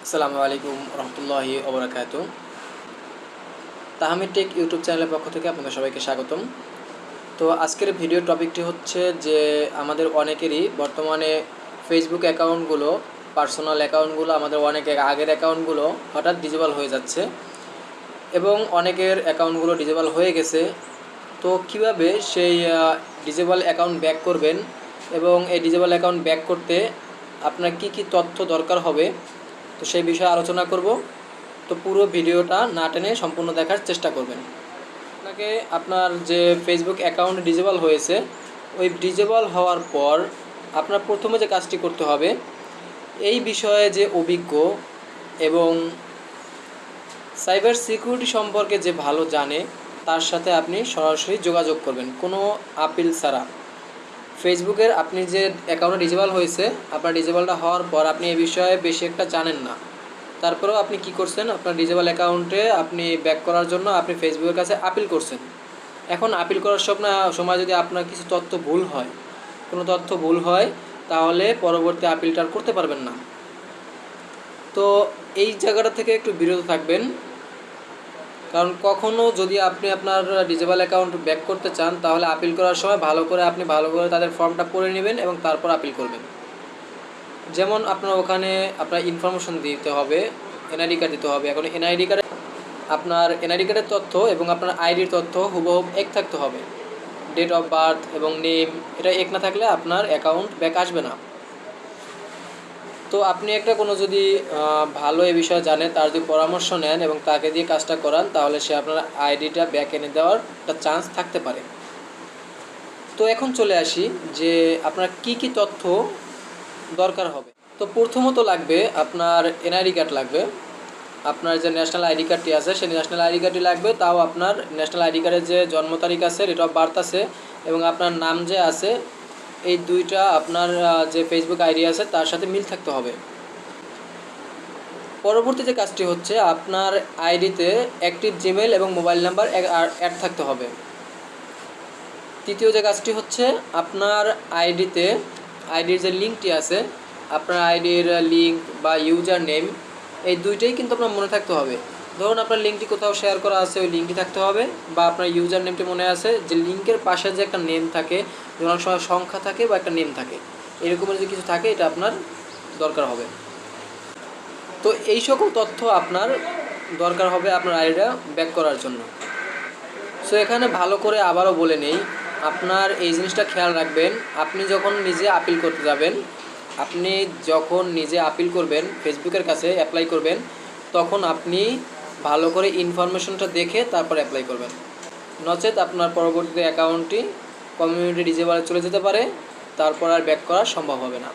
আসসালামু আলাইকুম রহমতুল্লাহি ওবরাকাতু। তাহমিদ টেক ইউটিউব চ্যানেলের পক্ষ থেকে আপনাদের সবাইকে স্বাগতম। তো আজকের ভিডিও টপিকটি হচ্ছে যে আমাদের অনেকেরই বর্তমানে ফেসবুক অ্যাকাউন্টগুলো, পার্সোনাল অ্যাকাউন্টগুলো, আমাদের অনেকের আগের অ্যাকাউন্টগুলো হঠাৎ ডিজেবল হয়ে যাচ্ছে এবং অনেকের অ্যাকাউন্টগুলো ডিজেবল হয়ে গেছে। তো কিভাবে সেই ডিজেবল অ্যাকাউন্ট ব্যাক করবেন এবং এই ডিজেবল অ্যাকাউন্ট ব্যাক করতে আপনার কি কি তথ্য দরকার হবে, তো সেই বিষয়ে আলোচনা করব। তো পুরো ভিডিওটা না টেনে সম্পূর্ণ দেখার চেষ্টা করবেন। আপনাকে আপনার যে ফেসবুক অ্যাকাউন্ট ডিজেবল হয়েছে, ওই ডিজেবল হওয়ার পর আপনার প্রথমে যে কাজটি করতে হবে, এই বিষয়ে যে অভিজ্ঞ এবং সাইবার সিকিউরিটি সম্পর্কে যে ভালো জানে তার সাথে আপনি সরাসরি যোগাযোগ করবেন, কোনো আপিল ছাড়া। ফেসবুকের আপনি যে অ্যাকাউন্টে ডিজেবল হয়েছে, আপনার ডিজেবলটা হওয়ার পর আপনি এই বিষয়ে বেশি একটা জানেন না, তারপরেও আপনি কি করছেন, আপনার ডিজেবল অ্যাকাউন্টে আপনি ব্যাক করার জন্য আপনি ফেসবুকের কাছে আপিল করছেন। এখন আপিল করার সময় যদি আপনার কিছু তথ্য ভুল হয়, কোনো তথ্য ভুল হয়, তাহলে পরবর্তী আপিলটা আর করতে পারবেন না। তো এই জায়গাটা থেকে একটু বিরত থাকবেন, কারণ কখনও যদি আপনি আপনার ডিজেবল অ্যাকাউন্ট ব্যাক করতে চান, তাহলে আপিল করার সময় ভালো করে তাদের ফর্মটা পড়ে নেবেন এবং তারপর আপিল করবেন। যেমন আপনার ওখানে আপনার ইনফরমেশন দিতে হবে, এনআইডি কার্ড দিতে হবে। এখন আপনার এনআইডি কার্ডের তথ্য এবং আপনার আইডির তথ্য হুবহু এক থাকতে হবে। ডেট অফ বার্থ এবং নেম এটা এক না থাকলে আপনার অ্যাকাউন্ট ব্যাক আসবে না। তো আপনি একটা কোনো যদি ভালো এ বিষয়ে জানে, তার যদি পরামর্শ নেন এবং তাকে দিয়ে কাজটা করান, তাহলে সে আপনার আইডিটা ব্যাক এনে দেওয়ার একটা চান্স থাকতে পারে। তো এখন চলে আসি যে আপনার কি কি তথ্য দরকার হবে। তো প্রথমত লাগবে আপনার এনআইডি কার্ড লাগবে। আপনার যে ন্যাশনাল আইডি কার্ডটি আছে, সেই ন্যাশনাল আইডি কার্ডটি লাগবে। তাও আপনার ন্যাশনাল আইডি কার্ডের যে জন্ম তারিখ আছে, ডেট অফ বার্থ আছে এবং আপনার নাম যে আছে, এই দুইটা আপনার যে ফেসবুক আইডি আছে তার সাথে মিল থাকতে হবে। পরবর্তী যে কাজটি হচ্ছে, আপনার আইডিতে অ্যাক্টিভ জিমেল এবং মোবাইল নাম্বার অ্যাড থাকতে হবে। তৃতীয় যে কাজটি হচ্ছে, আপনার আইডির যে লিঙ্কটি আছে, আপনার আইডির লিঙ্ক বা ইউজার নেম, এই দুইটাই কিন্তু আপনার মনে থাকতে হবে। ধরুন আপনার লিঙ্কটি কোথাও শেয়ার করা আছে, ওই লিঙ্কটি থাকতে হবে, বা আপনার ইউজার নেমটি মনে আছে, যে লিঙ্কের পাশে যে একটা নেম থাকে, যেমন অনেক সময় সংখ্যা থাকে বা একটা নেম থাকে, এরকমের যদি কিছু থাকে, এটা আপনার দরকার হবে। তো এই সকল তথ্য আপনার দরকার হবে আপনার আইডিটা ব্যাক করার জন্য। সো এখানে ভালো করে আবারও বলে নেই, আপনার এই জিনিসটা খেয়াল রাখবেন, আপনি যখন নিজে আপিল করতে যাবেন, আপনি যখন নিজে আপিল করবেন, ফেসবুকের কাছে অ্যাপ্লাই করবেন, তখন আপনি ভালো করে ইনফরমেশনটা দেখে তারপর অ্যাপ্লাই করবেন। নচেত আপনার পরবর্তীতে অ্যাকাউন্টটি কমিউনিটি ডিজেবলে চলে যেতে পারে, তারপর আর ব্যাক করা সম্ভব হবে না।